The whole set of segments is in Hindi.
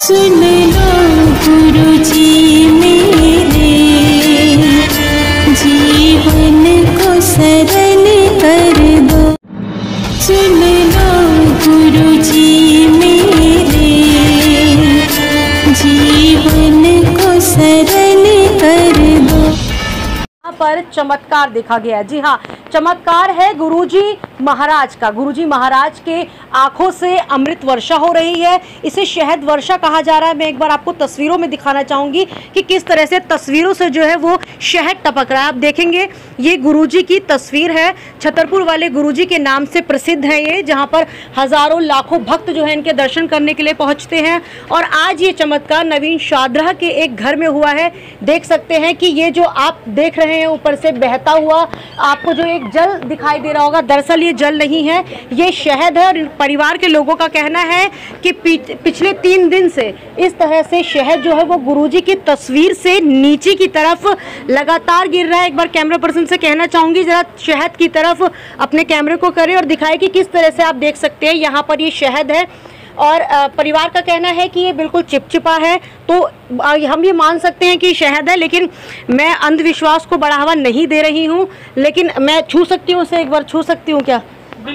सुन लो गुरुजी मेरे, जीवन को सरल कर दो। सुन लो गुरुजी मेरे, जीवन को सरल कर दो। यहाँ पर चमत्कार देखा गया है। जी हाँ, चमत्कार है गुरुजी महाराज का। गुरुजी महाराज के आंखों से अमृत वर्षा हो रही है। इसे शहद वर्षा कहा जा रहा है। मैं एक बार आपको तस्वीरों में दिखाना चाहूँगी कि किस तरह से तस्वीरों से जो है वो शहद टपक रहा है। आप देखेंगे ये गुरुजी की तस्वीर है। छतरपुर वाले गुरुजी के नाम से प्रसिद्ध है ये, जहाँ पर हज़ारों लाखों भक्त जो है इनके दर्शन करने के लिए पहुँचते हैं। और आज ये चमत्कार नवीन शाहदरा के एक घर में हुआ है। देख सकते हैं कि ये जो आप देख रहे हैं ऊपर से बहता हुआ आपको जो एक जल दिखाई दे रहा होगा, दरअसल ये जल नहीं है, ये शहद है। और परिवार के लोगों का कहना है कि पिछले 3 दिन से इस तरह से शहद जो है वो गुरुजी की तस्वीर से नीचे की तरफ लगातार गिर रहा है। एक बार कैमरा पर्सन से कहना चाहूँगी जरा शहद की तरफ अपने कैमरे को करें और दिखाएं कि किस तरह से आप देख सकते हैं यहाँ पर ये शहद है। और परिवार का कहना है कि ये बिल्कुल चिपचिपा है, तो हम ये मान सकते हैं कि शहद है। लेकिन मैं अंधविश्वास को बढ़ावा नहीं दे रही हूँ, लेकिन मैं छू सकती हूँ उसे, एक बार छू सकती हूँ क्या?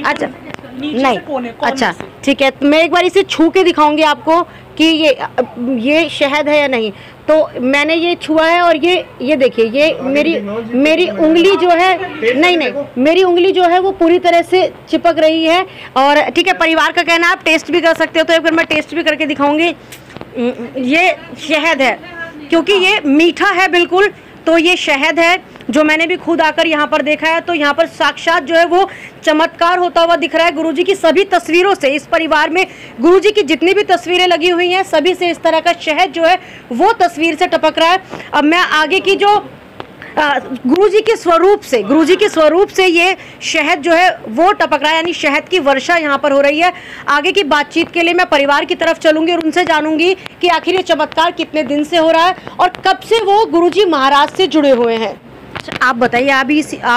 अच्छा नहीं, अच्छा ठीक है, तो मैं एक बार इसे छू के दिखाऊंगी आपको कि ये शहद है या नहीं। तो मैंने ये छुआ है और ये देखिए, ये मेरी उंगली जो है, नहीं मेरी उंगली जो है वो पूरी तरह से चिपक रही है। और ठीक है, परिवार का कहना है आप टेस्ट भी कर सकते हो, तो एक बार मैं टेस्ट भी करके दिखाऊंगी। ये शहद है, क्योंकि ये मीठा है बिल्कुल, तो ये शहद है जो मैंने भी खुद आकर यहाँ पर देखा है। तो यहाँ पर साक्षात जो है वो चमत्कार होता हुआ दिख रहा है। गुरुजी की सभी तस्वीरों से, इस परिवार में गुरुजी की जितनी भी तस्वीरें लगी हुई हैं सभी से इस तरह का शहद जो है वो तस्वीर से टपक रहा है। अब मैं आगे की जो गुरुजी के स्वरूप से ये शहद जो है वो टपक रहा है, यानी शहद की वर्षा यहाँ पर हो रही है। आगे की बातचीत के लिए मैं परिवार की तरफ चलूंगी और उनसे जानूंगी कि आखिर ये चमत्कार कितने दिन से हो रहा है और कब से वो गुरुजी महाराज से जुड़े हुए हैं। आप बताइए, आप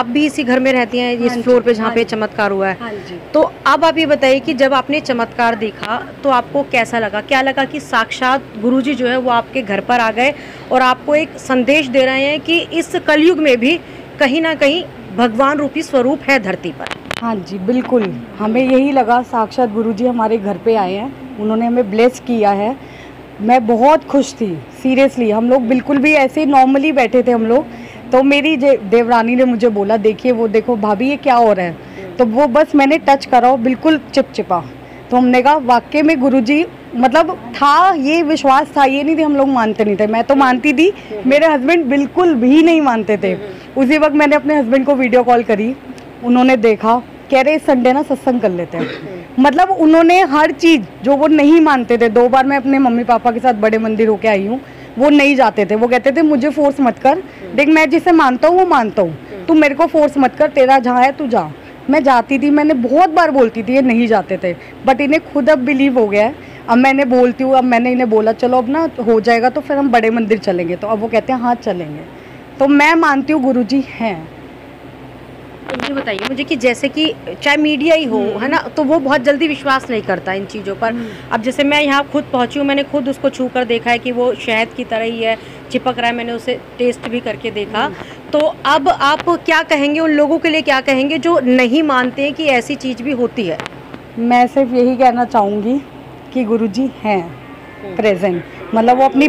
भी इसी घर में रहती हैं, इस फ्लोर पे जहाँ पे चमत्कार हुआ है? हाँ जी। तो अब आप ये बताइए कि जब आपने चमत्कार देखा तो आपको कैसा लगा? क्या लगा कि साक्षात गुरुजी जो है वो आपके घर पर आ गए और आपको एक संदेश दे रहे हैं कि इस कलयुग में भी कहीं ना कहीं भगवान रूपी स्वरूप है धरती पर? हाँ जी, बिल्कुल, हमें यही लगा। साक्षात गुरुजी हमारे घर पे आए हैं, उन्होंने हमें ब्लेस किया है। मैं बहुत खुश थी, सीरियसली। हम लोग बिल्कुल भी ऐसे नॉर्मली बैठे थे हम लोग, तो मेरी देवरानी ने मुझे बोला, देखिए वो देखो भाभी ये क्या हो रहा है। तो वो बस मैंने टच करा, बिल्कुल चिपचिपा। तो हमने कहा वाकई में गुरुजी, मतलब था, ये विश्वास था, ये नहीं थे हम लोग मानते नहीं थे। मैं तो मानती थी, मेरे हस्बैंड बिल्कुल भी नहीं मानते थे। उसी वक्त मैंने अपने हस्बैंड को वीडियो कॉल करी, उन्होंने देखा, कह रहे संडे ना सत्संग कर लेते हैं। मतलब उन्होंने हर चीज़ जो वो नहीं मानते थे, 2 बार मैं अपने मम्मी पापा के साथ बड़े मंदिर होके आई हूँ, वो नहीं जाते थे। वो कहते थे मुझे फोर्स मत कर, देख मैं जिसे मानता हूँ वो मानता हूँ, तू मेरे को फोर्स मत कर, तेरा जहाँ है तू जा। मैं जाती थी, मैंने बहुत बार बोलती थी, ये नहीं जाते थे, बट इन्हें खुद अब बिलीव हो गया है। अब मैं इन्हें बोलती हूँ, अब मैंने इन्हें बोला चलो अब ना हो जाएगा तो फिर हम बड़े मंदिर चलेंगे, तो अब वो कहते हैं हाँ चलेंगे। तो मैं मानती हूँ गुरुजी हैं। ये बताइए मुझे कि जैसे कि चाहे मीडिया ही हो, है ना, तो वो बहुत जल्दी विश्वास नहीं करता इन चीज़ों पर। अब जैसे मैं यहाँ खुद पहुँची हूँ, मैंने खुद उसको छू कर देखा है कि वो शहद की तरह ही है, चिपक रहा है, मैंने उसे टेस्ट भी करके देखा। तो अब आप क्या कहेंगे उन लोगों के लिए, क्या कहेंगे जो नहीं मानते हैं कि ऐसी चीज़ भी होती है? मैं सिर्फ यही कहना चाहूँगी कि गुरुजी हैं प्रेजेंट, मतलब वो अपनी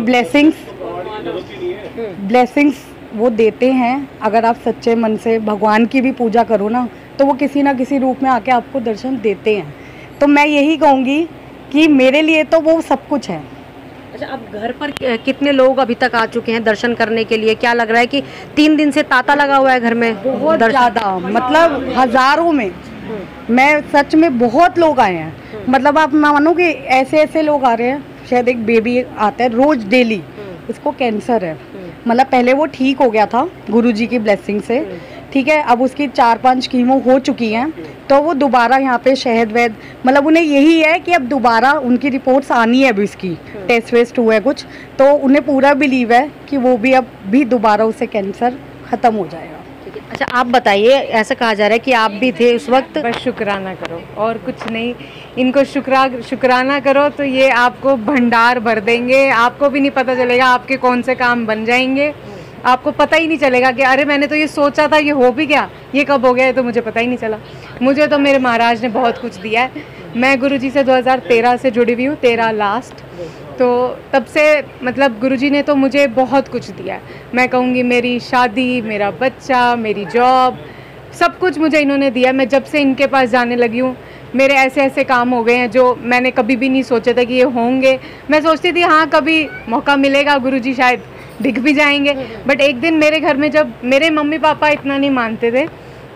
ब्लेसिंग्स वो देते हैं। अगर आप सच्चे मन से भगवान की भी पूजा करो ना, तो वो किसी ना किसी रूप में आके आपको दर्शन देते हैं। तो मैं यही कहूँगी कि मेरे लिए तो वो सब कुछ है। अच्छा, अब घर पर कितने लोग अभी तक आ चुके हैं दर्शन करने के लिए? क्या लग रहा है कि 3 दिन से तांता लगा हुआ है घर में? बहुत ज़्यादा, मतलब हज़ारों में, मैं सच में बहुत लोग आए हैं। मतलब आप मानो कि ऐसे लोग आ रहे हैं। शायद एक बेबी आता है रोज़ डेली, उसको कैंसर है। मतलब पहले वो ठीक हो गया था गुरुजी की ब्लेसिंग से, ठीक है, अब उसकी 4-5 कीमो हो चुकी हैं, तो वो दोबारा यहाँ पे शहद वैद, मतलब उन्हें यही है कि अब दोबारा उनकी रिपोर्ट्स आनी है। अभी उसकी टेस्ट वेस्ट हुआ है कुछ, तो उन्हें पूरा बिलीव है कि वो भी अब भी दोबारा उसे कैंसर ख़त्म हो जाएगा। अच्छा आप बताइए, ऐसा कहा जा रहा है कि आप भी थे उस वक्त। बस शुक्राना करो और कुछ नहीं, इनको शुक्राना करो तो ये आपको भंडार भर देंगे, आपको भी नहीं पता चलेगा आपके कौन से काम बन जाएंगे, आपको पता ही नहीं चलेगा कि अरे मैंने तो ये सोचा था, ये हो भी गया, ये कब हो गया, ये तो मुझे पता ही नहीं चला। मुझे तो मेरे महाराज ने बहुत कुछ दिया है। मैं गुरुजी से 2013 से जुड़ी हुई हूँ, 13 लास्ट, तो तब से मतलब गुरुजी ने तो मुझे बहुत कुछ दिया है। मैं कहूँगी मेरी शादी, मेरा बच्चा, मेरी जॉब, सब कुछ मुझे इन्होंने दिया। मैं जब से इनके पास जाने लगी हूँ, मेरे ऐसे ऐसे काम हो गए हैं जो मैंने कभी भी नहीं सोचे थे कि ये होंगे। मैं सोचती थी हाँ कभी मौका मिलेगा, गुरुजी शायद दिख भी जाएंगे, बट एक दिन मेरे घर में जब मेरे मम्मी पापा इतना नहीं मानते थे,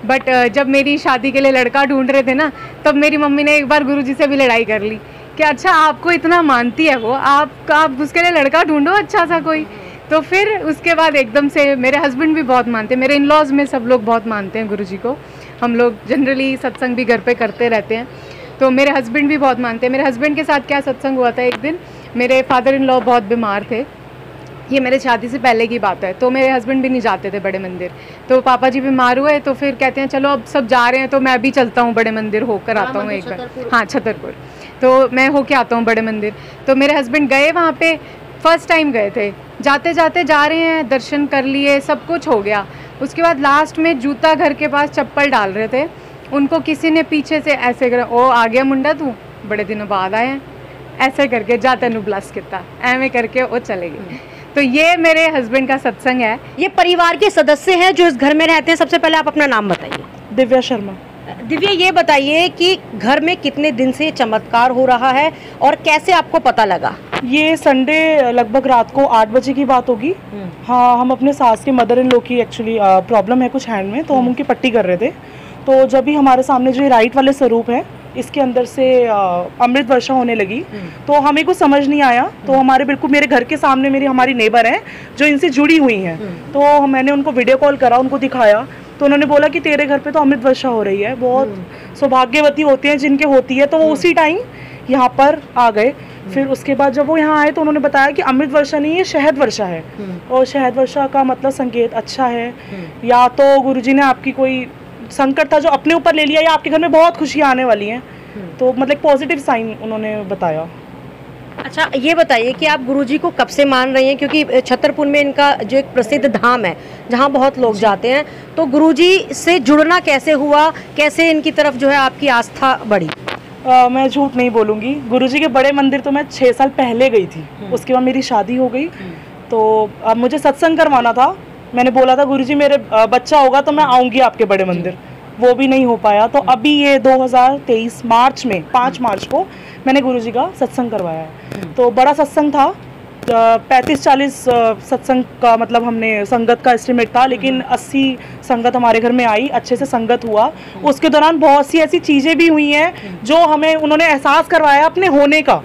बट जब मेरी शादी के लिए लड़का ढूंढ रहे थे ना, तब मेरी मम्मी ने एक बार गुरुजी से भी लड़ाई कर ली कि अच्छा आपको इतना मानती है वो, आप उसके लिए लड़का ढूंढो अच्छा सा कोई। तो फिर उसके बाद एकदम से मेरे हस्बैंड भी बहुत मानते हैं, मेरे इन लॉज में सब लोग बहुत मानते हैं गुरुजी को। हम लोग जनरली सत्संग भी घर पे करते रहते हैं, तो मेरे हस्बैंड भी बहुत मानते हैं। मेरे हस्बैंड के साथ क्या सत्संग हुआ था, एक दिन मेरे फादर इन लॉ बहुत बीमार थे, ये मेरे शादी से पहले की बात है, तो मेरे हस्बैंड भी नहीं जाते थे बड़े मंदिर, तो पापा जी बीमार हुए, तो फिर कहते हैं चलो अब सब जा रहे हैं तो मैं भी चलता हूँ बड़े मंदिर, होकर आता हूँ एक बार। हाँ छतरपुर, तो मैं होके आता हूँ बड़े मंदिर। तो मेरे हस्बैंड गए वहाँ पे, फर्स्ट टाइम गए थे, जाते जाते जा रहे हैं, दर्शन कर लिए, सब कुछ हो गया। उसके बाद लास्ट में जूता घर के पास चप्पल डाल रहे थे, उनको किसी ने पीछे से ऐसे कर, ओ आ गया मुंडा तू, बड़े दिनों बाद आए हैं, ऐसे करके जा तेनू ब्लस किया, एवं करके वो चले गए। तो ये मेरे हस्बैंड का सत्संग है। ये परिवार के सदस्य हैं जो इस घर में रहते हैं। सबसे पहले आप अपना नाम बताइए। दिव्या शर्मा। दिव्या, ये बताइए कि घर में कितने दिन से चमत्कार हो रहा है और कैसे आपको पता लगा? ये संडे लगभग रात को 8 बजे की बात होगी। हाँ, हम अपने सास के मदर इन लॉ की एक्चुअली प्रॉब्लम है कुछ हैंड में, तो हम उनकी पट्टी कर रहे थे। तो जब भी हमारे सामने जो राइट वाले स्वरूप है, इसके अंदर से अमृत वर्षा होने लगी, तो हमें कुछ समझ नहीं आया। तो हमारे बिल्कुल मेरे घर के सामने हमारी नेबर हैं जो इनसे जुड़ी हुई हैं, तो मैंने उनको वीडियो कॉल करा, उनको दिखाया, तो उन्होंने बोला कि तेरे घर पे तो अमृत वर्षा हो रही है। बहुत सौभाग्यवती होती हैं जिनके होती है, तो वो उसी टाइम यहाँ पर आ गए। फिर उसके बाद जब वो यहाँ आए तो उन्होंने बताया कि अमृत वर्षा नहीं, ये शहद वर्षा है, और शहद वर्षा का मतलब संकेत अच्छा है, या तो गुरुजी ने आपकी कोई संकट था जो अपने ऊपर ले लिया, या आपके घर में बहुत खुशियाँ आने वाली हैं, तो मतलब पॉजिटिव साइन उन्होंने बताया। अच्छा, ये बताइए कि आप गुरुजी को कब से मान रही हैं, क्योंकि छतरपुर में इनका जो एक प्रसिद्ध धाम है जहाँ बहुत लोग जाते हैं, तो गुरुजी से जुड़ना कैसे हुआ, कैसे इनकी तरफ जो है आपकी आस्था बढ़ी? मैं झूठ नहीं बोलूँगी, गुरुजी के बड़े मंदिर तो मैं 6 साल पहले गई थी, उसके बाद मेरी शादी हो गई, तो अब मुझे सत्संग करवाना था। मैंने बोला था गुरुजी मेरे बच्चा होगा तो मैं आऊँगी आपके बड़े मंदिर, वो भी नहीं हो पाया। तो अभी ये 2023 मार्च में 5 मार्च को मैंने गुरुजी का सत्संग करवाया है। तो बड़ा सत्संग था, 35-40 सत्संग का मतलब हमने संगत का एस्टिमेट था, लेकिन 80 संगत हमारे घर में आई, अच्छे से संगत हुआ। उसके दौरान बहुत सी ऐसी चीज़ें भी हुई हैं जो हमें उन्होंने एहसास करवाया अपने होने का।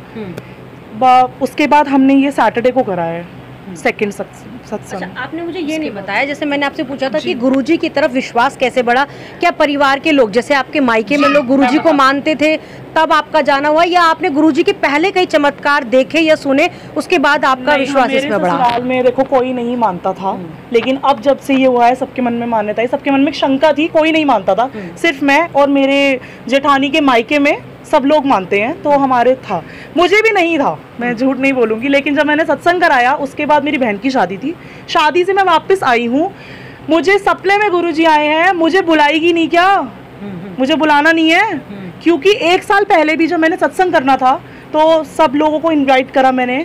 उसके बाद हमने ये सैटरडे को कराया है सेकंड सत्संग। अच्छा, आपने मुझे ये नहीं बताया, जैसे मैंने आपसे पूछा था कि गुरुजी की तरफ विश्वास कैसे बढ़ा, क्या परिवार के लोग, जैसे आपके मायके में लोग गुरुजी को मानते थे तब आपका जाना हुआ, या आपने गुरुजी के पहले कई चमत्कार देखे या सुने उसके बाद आपका विश्वास इसमें बढ़ा? ससुराल में देखो कोई नहीं मानता था, लेकिन अब जब से ये हुआ है सबके मन में मान्यता है, सबके मन में शंका थी, कोई नहीं मानता था, सिर्फ मैं और मेरे जेठानी के मायके में सब लोग मानते हैं, तो हमारे था, मुझे भी नहीं था, मैं झूठ नहीं बोलूँगी। लेकिन जब मैंने सत्संग कराया उसके बाद मेरी बहन की शादी थी, शादी से मैं वापस आई हूँ, मुझे सपने में गुरुजी आए हैं, मुझे बुलाएगी नहीं क्या, मुझे बुलाना नहीं है, क्योंकि 1 साल पहले भी जब मैंने सत्संग करना था तो सब लोगों को इनवाइट करा मैंने,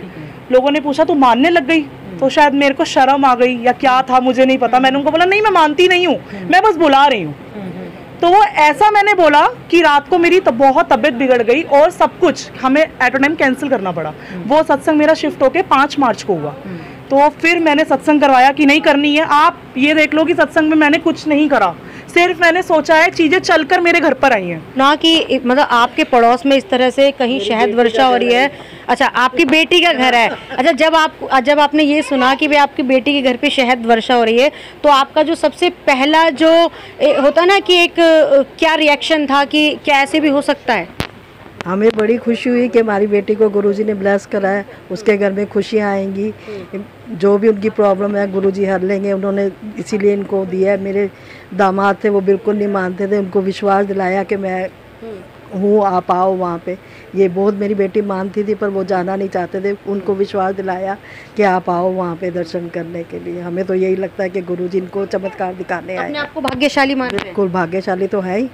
लोगों ने पूछा तो मानने लग गई, तो शायद मेरे को शर्म आ गई या क्या था मुझे नहीं पता, मैंने उनको बोला नहीं मैं मानती नहीं हूँ, मैं बस बुला रही हूँ। तो वो ऐसा मैंने बोला कि रात को मेरी बहुत तबीयत बिगड़ गई और सब कुछ हमें एट अ टाइम कैंसिल करना पड़ा। वो सत्संग मेरा शिफ्ट होके 5 मार्च को हुआ, तो फिर मैंने सत्संग करवाया कि नहीं करनी है। आप ये देख लो कि सत्संग में मैंने कुछ नहीं करा, सिर्फ मैंने सोचा है चीजें चलकर मेरे घर पर आई हैं, ना कि मतलब आपके पड़ोस में इस तरह से कहीं शहद वर्षा हो रही है। अच्छा, आपकी बेटी का घर है। अच्छा, जब आपने ये सुना कि भाई आपकी बेटी के घर पे शहद वर्षा हो रही है, तो आपका जो सबसे पहला जो होता ना कि एक क्या रिएक्शन था कि क्या ऐसे भी हो सकता है? हमें बड़ी खुशी हुई कि हमारी बेटी को गुरुजी ने ब्लेस करा है, उसके घर में खुशियाँ आएंगी, जो भी उनकी प्रॉब्लम है गुरुजी हर लेंगे। उन्होंने इसीलिए इनको दिया है। मेरे दामाद थे वो बिल्कुल नहीं मानते थे, उनको विश्वास दिलाया कि मैं हूँ, आप आओ वहाँ पे। ये बहुत मेरी बेटी मानती थी पर वो जाना नहीं चाहते थे, उनको विश्वास दिलाया कि आप आओ वहाँ पे दर्शन करने के लिए। हमें तो यही लगता है कि गुरुजी इनको चमत्कार दिखाने आए। अपने आप को भाग्यशाली मान रहे हैं। बिल्कुल भाग्यशाली तो है ही,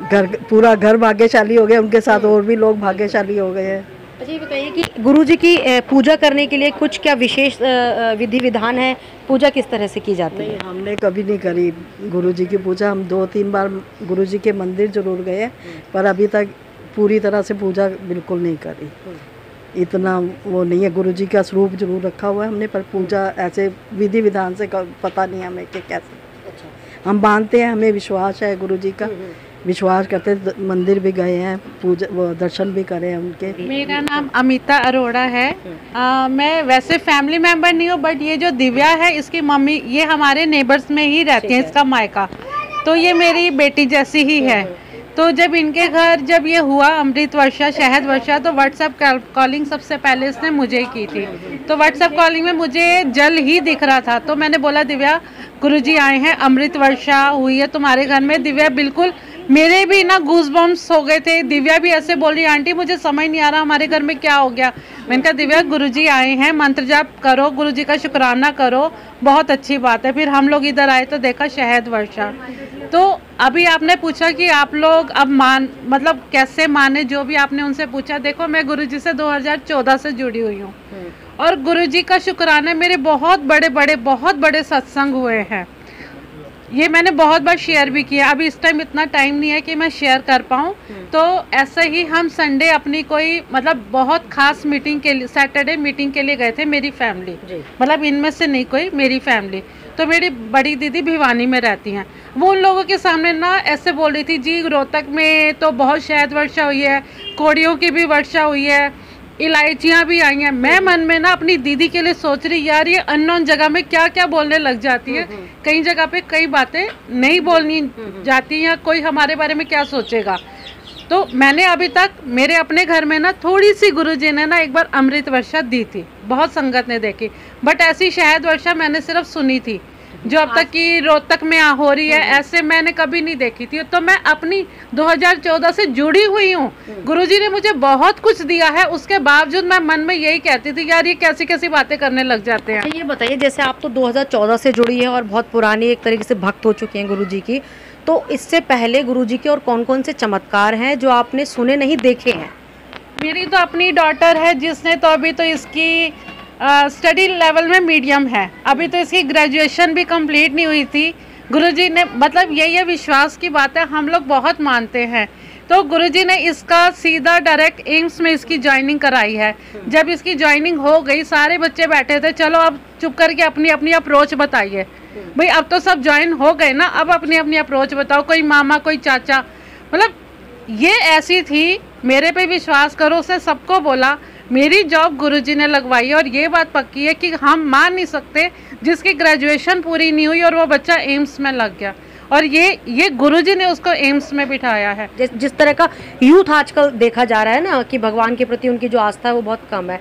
घर पूरा घर भाग्यशाली हो गया, उनके साथ और भी लोग भाग्यशाली हो गए हैं। अच्छा ये बताइए कि गुरुजी की पूजा करने के लिए कुछ क्या विशेष विधि विधान है? पूजा किस तरह से की जाती है? नहीं, हमने कभी नहीं करी गुरुजी की पूजा। हम 2-3 बार गुरुजी के मंदिर जरूर गए पर अभी तक पूरी तरह से पूजा बिल्कुल नहीं करी। इतना वो नहीं है, गुरुजी का स्वरूप जरूर रखा हुआ है हमने, पर पूजा ऐसे विधि विधान से पता नहीं हमें कि कैसे। हम मानते हैं, हमें विश्वास है गुरुजी का, विश्वास करते, मंदिर भी गए हैं, पूजा वो दर्शन भी करे हैं उनके। मेरा नाम अमिता अरोड़ा है। मैं वैसे फैमिली मेंबर नहीं हूँ, बट ये जो दिव्या है इसकी मम्मी, ये हमारे नेबर्स में ही रहती है, इसका मायका, तो ये मेरी बेटी जैसी ही है। तो जब इनके घर जब ये हुआ अमृत वर्षा, शहद वर्षा, तो व्हाट्सएप कॉलिंग सबसे पहले इसने मुझे ही की थी। तो व्हाट्सएप कॉलिंग में मुझे जल ही दिख रहा था, तो मैंने बोला दिव्या गुरुजी आए हैं, अमृत वर्षा हुई है तुम्हारे घर में। दिव्या बिल्कुल, मेरे भी ना गूज़बम्प्स हो गए थे। दिव्या भी ऐसे बोल रही, आंटी मुझे समझ नहीं आ रहा हमारे घर में क्या हो गया। मैंने कहा दिव्या गुरुजी आए हैं, मंत्र जाप करो, गुरुजी का शुक्राना करो, बहुत अच्छी बात है। फिर हम लोग इधर आए तो देखा शहद वर्षा। तो अभी आपने पूछा कि आप लोग अब मतलब कैसे माने, जो भी आपने उनसे पूछा। देखो मैं गुरुजी से 2014 से जुड़ी हुई हूँ और गुरुजी का शुक्राना, मेरे बहुत बड़े सत्संग हुए हैं। ये मैंने बहुत बार शेयर भी किया। अभी इस टाइम इतना टाइम नहीं है कि मैं शेयर कर पाऊँ। तो ऐसे ही हम संडे अपनी कोई मतलब बहुत खास मीटिंग के लिए, सैटरडे मीटिंग के लिए गए थे, मेरी फैमिली, मतलब इनमें से नहीं कोई, मेरी फैमिली। तो मेरी बड़ी दीदी भिवानी में रहती हैं, वो उन लोगों के सामने ना ऐसे बोल रही थी, जी रोहतक में तो बहुत शहद वर्षा हुई है, कोड़ियों की भी वर्षा हुई है, इलायचियाँ भी आई हैं। मैं मन में ना अपनी दीदी के लिए सोच रही, यार ये अननोन जगह में क्या क्या बोलने लग जाती है। कई जगह पे कई बातें नहीं बोलनी जाती हैं, कोई हमारे बारे में क्या सोचेगा। तो मैंने अभी तक मेरे अपने घर में ना थोड़ी सी गुरुजी ने ना एक बार अमृत वर्षा दी थी, बहुत संगत ने देखी, बट ऐसी शहद वर्षा मैंने सिर्फ सुनी थी, जो अब तक की रोहतक में हो रही है, ऐसे मैंने कभी नहीं देखी थी। तो मैं अपनी 2014 से जुड़ी हुई हूँ, गुरुजी ने मुझे बहुत कुछ दिया है, उसके बावजूद मैं मन में यही कहती थी, यार ये कैसी कैसी बातें करने लग जाते हैं। ये बताइए, जैसे आप तो 2014 से जुड़ी है और बहुत पुरानी एक तरीके से भक्त हो चुकी हैं गुरुजी की, तो इससे पहले गुरुजी के और कौन कौन से चमत्कार हैं जो आपने सुने नहीं देखे हैं? मेरी तो अपनी डॉटर है जिसने तो अभी तो इसकी स्टडी लेवल में मीडियम है, अभी तो इसकी ग्रेजुएशन भी कंप्लीट नहीं हुई थी। गुरुजी ने मतलब ये विश्वास की बात है, हम लोग बहुत मानते हैं। तो गुरुजी ने इसका सीधा डायरेक्ट एम्स में इसकी ज्वाइनिंग कराई है। जब इसकी ज्वाइनिंग हो गई, सारे बच्चे बैठे थे, चलो अब चुप करके अपनी अपनी अप्रोच बताइए। भाई अब तो सब ज्वाइन हो गए ना, अब अपनी अपनी अप्रोच बताओ, कोई मामा कोई चाचा। मतलब ये ऐसी थी, मेरे पे विश्वास करो, उसे सबको बोला मेरी जॉब गुरुजी ने लगवाई है। और ये बात पक्की है कि हम मान नहीं सकते जिसकी ग्रेजुएशन पूरी नहीं हुई और वो बच्चा एम्स में लग गया, और ये गुरुजी ने उसको एम्स में बिठाया है। जिस तरह का यूथ आजकल देखा जा रहा है ना कि भगवान के प्रति उनकी जो आस्था है वो बहुत कम है,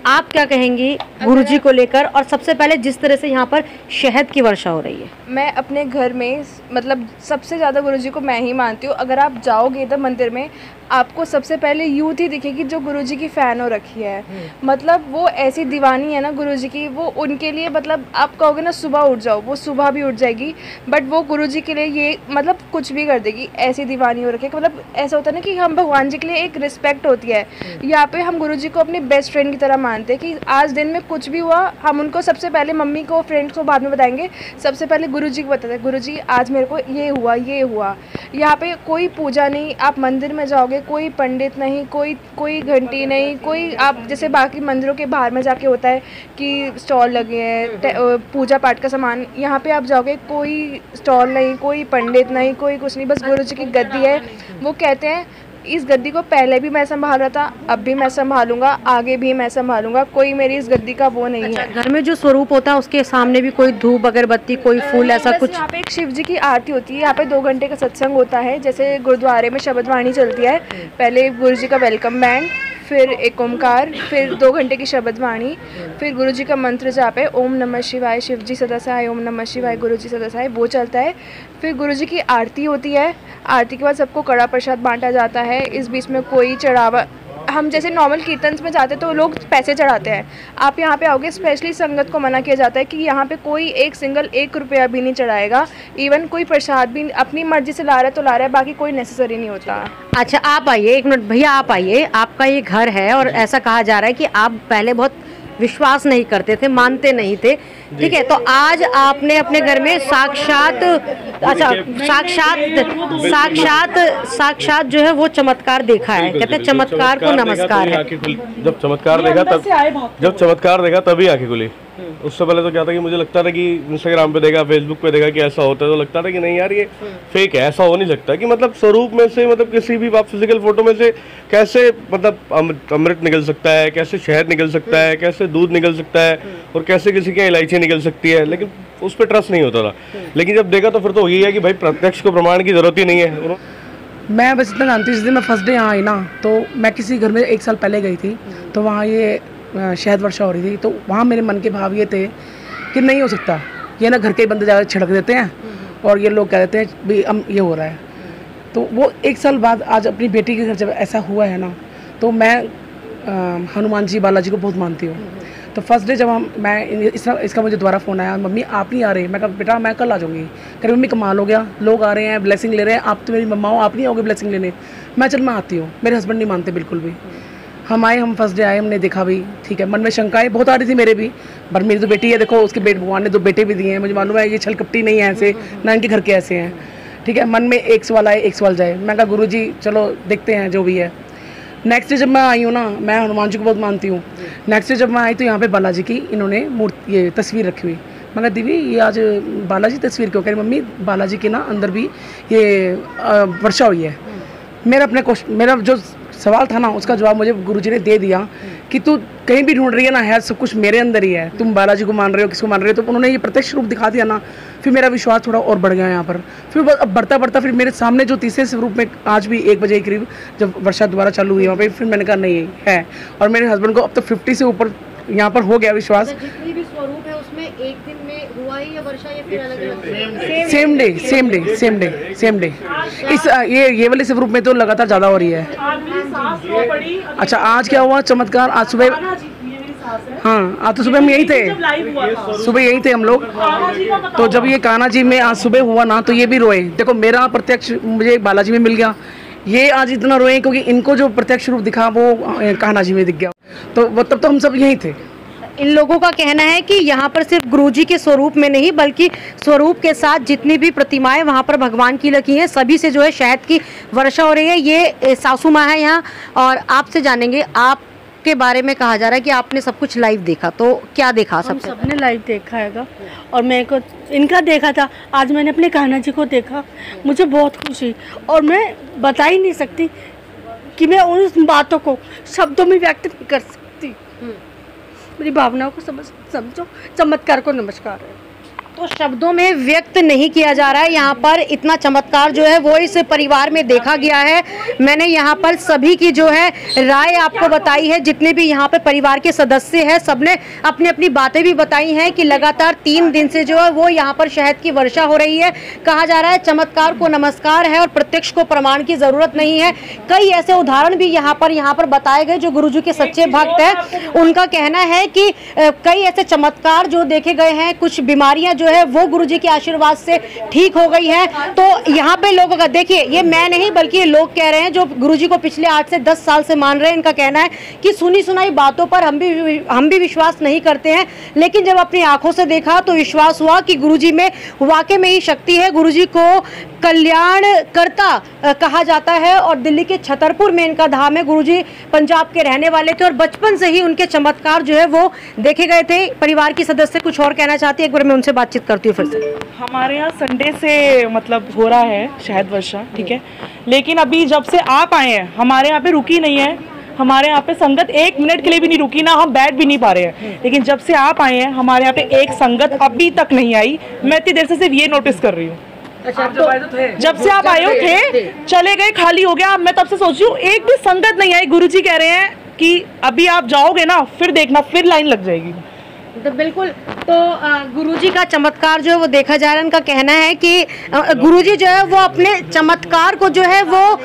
आप क्या कहेंगी गुरुजी को लेकर? और सबसे पहले जिस तरह से यहाँ पर शहद की वर्षा हो रही है, मैं अपने घर में मतलब सबसे ज़्यादा गुरुजी को मैं ही मानती हूँ। अगर आप जाओगे इधर मंदिर में, आपको सबसे पहले यूथ ही दिखेगी जो गुरुजी की फ़ैन हो रखी है। मतलब वो ऐसी दीवानी है ना गुरुजी की, वो उनके लिए मतलब आप कहोगे ना सुबह उठ जाओ, वो सुबह भी उठ जाएगी, बट वो गुरुजी के लिए ये मतलब कुछ भी कर देगी, ऐसी दीवानी हो रखी है। मतलब ऐसा होता है ना कि हम भगवान जी के लिए एक रिस्पेक्ट होती है। यहाँ पे हम गुरुजी को अपनी बेस्ट फ्रेंड की तरह मानते हैं कि आज दिन में कुछ भी हुआ, हम उनको सबसे पहले, मम्मी को फ्रेंड्स को बाद में बताएंगे, सबसे पहले गुरुजी को बताते हैं, गुरुजी आज मेरे को ये हुआ। यहाँ पे कोई पूजा नहीं, आप मंदिर में जाओगे कोई पंडित नहीं, कोई घंटी नहीं, कोई आप जैसे बाकी मंदिरों के बाहर में जाके होता है कि स्टॉल लगे हैं पूजा पाठ का सामान, यहाँ पे आप जाओगे कोई स्टॉल नहीं, कोई पंडित नहीं, कोई कुछ नहीं, बस गुरुजी की गद्दी है। वो कहते हैं इस गद्दी को पहले भी मैं संभाल रहा था, अब भी मैं संभालूंगा, आगे भी मैं संभालूंगा, कोई मेरी इस गद्दी का वो नहीं है। घर में जो स्वरूप होता है उसके सामने भी कोई धूप अगरबत्ती, कोई फूल, ऐसा बस कुछ? यहाँ पे एक शिव जी की आरती होती है, यहाँ पे 2 घंटे का सत्संग होता है, जैसे गुरुद्वारे में शब्द वाणी चलती है, पहले गुरु जी का वेलकम बैंड, फिर एक ओमकार, फिर 2 घंटे की शब्द वाणी, फिर गुरु जी का मंत्र जाप है, ओम नमः शिवाय शिव जी सदासाय, ओम नमः शिवाय गुरु जी सदासाय, वो चलता है। फिर गुरु जी की आरती होती है, आरती के बाद सबको कड़ा प्रसाद बांटा जाता है। इस बीच में कोई चढ़ावा, हम जैसे नॉर्मल कीर्तन में जाते तो लोग पैसे चढ़ाते हैं, आप यहाँ पे आओगे स्पेशली संगत को मना किया जाता है कि यहाँ पे कोई एक सिंगल 1 रुपया भी नहीं चढ़ाएगा, इवन कोई प्रसाद भी अपनी मर्जी से ला रहा है तो ला रहा है, बाकी कोई नेसेसरी नहीं होता। अच्छा आप आइए, 1 मिनट भैया आप आइए। आपका ये घर है और ऐसा कहा जा रहा है कि आप पहले बहुत विश्वास नहीं करते थे, मानते नहीं थे, ठीक है, तो आज आपने अपने घर में साक्षात, अच्छा साक्षात जो है वो चमत्कार देखा है। कहते हैं चमत्कार को नमस्कार है। जब चमत्कार देखा तभी आंखें खुली। उससे पहले तो क्या था कि मुझे लगता था कि इंस्टाग्राम पे देखा, फेसबुक पे देखा कि ऐसा होता है, तो लगता था कि नहीं यार ये फेक है, ऐसा हो नहीं सकता। कि मतलब स्वरूप में से, मतलब किसी भी आप फिजिकल फोटो में से कैसे मतलब अमृत निकल सकता है, कैसे शहद निकल सकता है, कैसे दूध निकल सकता है, और कैसे किसी की इलायची निकल सकती है, लेकिन उस पर ट्रस्ट नहीं होता था। लेकिन जब देखा तो फिर तो यही है कि भाई प्रत्यक्ष को प्रमाण की जरूरत ही नहीं है। मैं बस इतना जानती हूँ, जिस दिन मैं फर्स्ट डे यहाँ आई ना, तो मैं किसी घर में 1 साल पहले गई थी, तो वहाँ ये शहद वर्षा हो रही थी, तो वहाँ मेरे मन के भाव ये थे कि नहीं हो सकता, ये ना घर के बंदे ज़्यादा छिड़क देते हैं और ये लोग कह देते हैं भी हम ये हो रहा है। तो वो 1 साल बाद आज अपनी बेटी के घर जब ऐसा हुआ है ना, तो मैं हनुमान जी, बालाजी को बहुत मानती हूँ। तो फर्स्ट डे जब मैं इसका मुझे दोबारा फ़ोन आया, मम्मी आप नहीं आ रहे, मैं कहा बेटा मैं कल आ जाऊँगी। कह रही मम्मी कमाल हो गया, लोग आ रहे हैं ब्लेसिंग ले रहे हैं, आप तो मेरी मम्मा हो, आप नहीं आओगे ब्लेसिंग लेने? मैं चल मैं आती हूँ। मेरे हस्बैंड नहीं मानते बिल्कुल भी। हम आए, हम फर्स्ट डे आए, हमने देखा भी, ठीक है, मन में शंकाएं बहुत आ रही थी मेरे भी, पर मेरी तो बेटी है, देखो उसके भगवान ने 2 बेटे भी दिए हैं, मुझे मालूम है ये छलकपटी नहीं है ऐसे, ना इनके घर के ऐसे हैं, ठीक है। मन में एक सवाल आए, एक सवाल जाए। मैं कहा गुरुजी चलो देखते हैं जो भी है। नेक्स्ट डे जब मैं आई हूँ ना, मैं हनुमान जी को बहुत मानती हूँ। नेक्स्ट डे जब मैं आई तो यहाँ पे बालाजी की इन्होंने मूर्ति, ये तस्वीर रखी हुई। मैं कहा दीदी ये आज बालाजी तस्वीर क्यों? कह रही मम्मी बालाजी के ना अंदर भी ये वर्षा हुई है। मेरा जो सवाल था ना, उसका जवाब मुझे गुरुजी ने दे दिया कि तू कहीं भी ढूंढ रही है ना, है सब कुछ मेरे अंदर ही है, तुम बालाजी को मान रहे हो, किसको मान रहे हो? तो उन्होंने ये प्रत्यक्ष रूप दिखा दिया ना, फिर मेरा विश्वास थोड़ा और बढ़ गया यहाँ पर। फिर अब बढ़ता बढ़ता फिर मेरे सामने जो तीसरे स्वरूप में आज भी 1 बजे के करीब जब वर्षा दोबारा चालू हुई वहाँ पे, फिर मैंने कहा नहीं है। और मेरे हस्बैंड को अब तो 50 से ऊपर यहाँ पर हो गया विश्वास। जितनी भी स्वरूप है उसमें एक दिन में हुआ ही या वर्षा या फिर अलग-अलग? Same day. इस ये वाले स्वरूप में तो लगातार ज़्यादा हो रही है। अच्छा आज क्या हुआ चमत्कार? आज सुबह, हाँ आज तो सुबह हम यही थे, सुबह यही थे हम लोग। तो जब ये कान्हा जी में आज सुबह हुआ ना, तो ये भी रोए। देखो मेरा प्रत्यक्ष मुझे बालाजी में मिल गया, ये आज इतना रोए क्योंकि इनको जो प्रत्यक्ष रूप दिखा वो कान्हा जी में दिख गया। तो वो तब तो हम सब यही थे। इन लोगों का कहना है कि यहाँ पर सिर्फ गुरुजी के स्वरूप में नहीं, बल्कि स्वरूप के साथ जितनी भी प्रतिमाएं वहाँ पर भगवान की लगी हैं, सभी से जो है शहद की वर्षा हो रही है। ये सासू माँ है यहाँ, और आपसे जानेंगे, आपके बारे में कहा जा रहा है कि आपने सब कुछ लाइव देखा, तो क्या देखा? सबने लाइव देखा है और मेरे को इनका देखा था, आज मैंने अपने कान्हा जी को देखा, मुझे बहुत खुशी, और मैं बता ही नहीं सकती कि मैं उन बातों को शब्दों में व्यक्त नहीं कर सकती। मेरी भावनाओं को समझो, चमत्कार को नमस्कार है। तो शब्दों में व्यक्त नहीं किया जा रहा है। यहाँ पर इतना चमत्कार जो है वो इस परिवार में देखा गया है। मैंने यहाँ पर सभी की जो है राय आपको बताई है, जितने भी यहाँ पे परिवार के सदस्य हैं सबने अपनी अपनी बातें भी बताई हैं कि लगातार 3 दिन से जो है वो यहाँ पर शहद की वर्षा हो रही है। कहा जा रहा है चमत्कार को नमस्कार है और प्रत्यक्ष को प्रमाण की जरूरत नहीं है। कई ऐसे उदाहरण भी यहाँ पर बताए गए। जो गुरुजी के सच्चे भक्त हैं उनका कहना है कि कई ऐसे चमत्कार जो देखे गए हैं, कुछ बीमारियां जो है वो गुरुजी के आशीर्वाद से ठीक हो गई है। तो यहाँ पे लोगों का देखिए, ये मैं नहीं बल्कि ये लोग कह रहे हैं जो गुरुजी को पिछले 8 से 10 साल से मान रहे हैं। इनका कहना है कि सुनी सुनाई बातों पर हम भी विश्वास नहीं करते हैं, लेकिन जब अपनी आंखों से देखा तो विश्वास हुआ कि गुरुजी में वाकई में ही शक्ति है। गुरुजी को कल्याणकर्ता कहा जाता है और दिल्ली के छतरपुर में इनका धाम है। गुरुजी पंजाब के रहने वाले थे और बचपन से ही उनके चमत्कार जो है वो देखे गए थे। परिवार की सदस्य कुछ और कहना चाहती है, एक बार मैं उनसे बातचीत बातचीत करती हूँ फिर से। हमारे यहाँ संडे से मतलब हो रहा है शहद वर्षा, ठीक है, लेकिन अभी जब से आप आए हैं हमारे यहाँ पे रुकी नहीं है। हमारे यहाँ पे संगत 1 मिनट के लिए भी नहीं रुकी, ना हम बैठ भी नहीं पा रहे हैं। लेकिन जब से आप आए हैं हमारे यहाँ पे एक संगत अभी तक नहीं आई। मैं इतनी देर से सिर्फ ये नोटिस कर रही हूँ। अच्छा, जब से आप आए हो थे, चले गए, खाली हो गया। मैं तब से सोच रही हूँ एक भी संगत नहीं आई। गुरुजी कह रहे हैं कि अभी आप जाओगे ना, फिर देखना, फिर लाइन लग जाएगी। तो बिल्कुल, तो गुरुजी का चमत्कार जो है वो देखा जा रहा है। उनका कहना है कि गुरुजी जो है वो अपने चमत्कार को जो है वो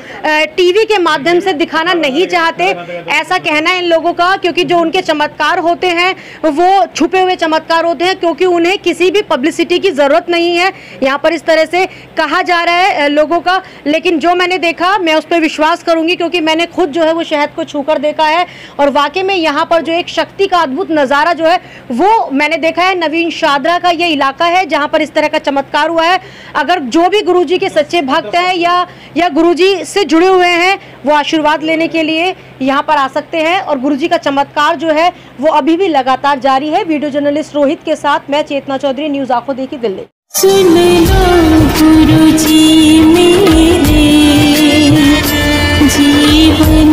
टीवी के माध्यम से दिखाना नहीं चाहते, ऐसा कहना है इन लोगों का, क्योंकि जो उनके चमत्कार होते हैं वो छुपे हुए चमत्कार होते हैं, क्योंकि उन्हें किसी भी पब्लिसिटी की ज़रूरत नहीं है। यहाँ पर इस तरह से कहा जा रहा है लोगों का, लेकिन जो मैंने देखा मैं उस पर विश्वास करूँगी, क्योंकि मैंने खुद जो है वो शहद को छू कर देखा है। और वाकई में यहाँ पर जो एक शक्ति का अद्भुत नज़ारा जो है वो मैंने देखा है। नवीन शादरा का ये इलाका है जहां पर इस तरह का चमत्कार हुआ है। अगर जो भी गुरुजी के सच्चे भक्त हैं या गुरुजी से जुड़े हुए हैं, वो आशीर्वाद लेने के लिए यहां पर आ सकते हैं। और गुरुजी का चमत्कार जो है वो अभी भी लगातार जारी है। वीडियो जर्नलिस्ट रोहित के साथ मैं चेतना चौधरी, न्यूज़ आंखों देखी, दिल्ली। सुन लो गुरुजी मेरे जीवन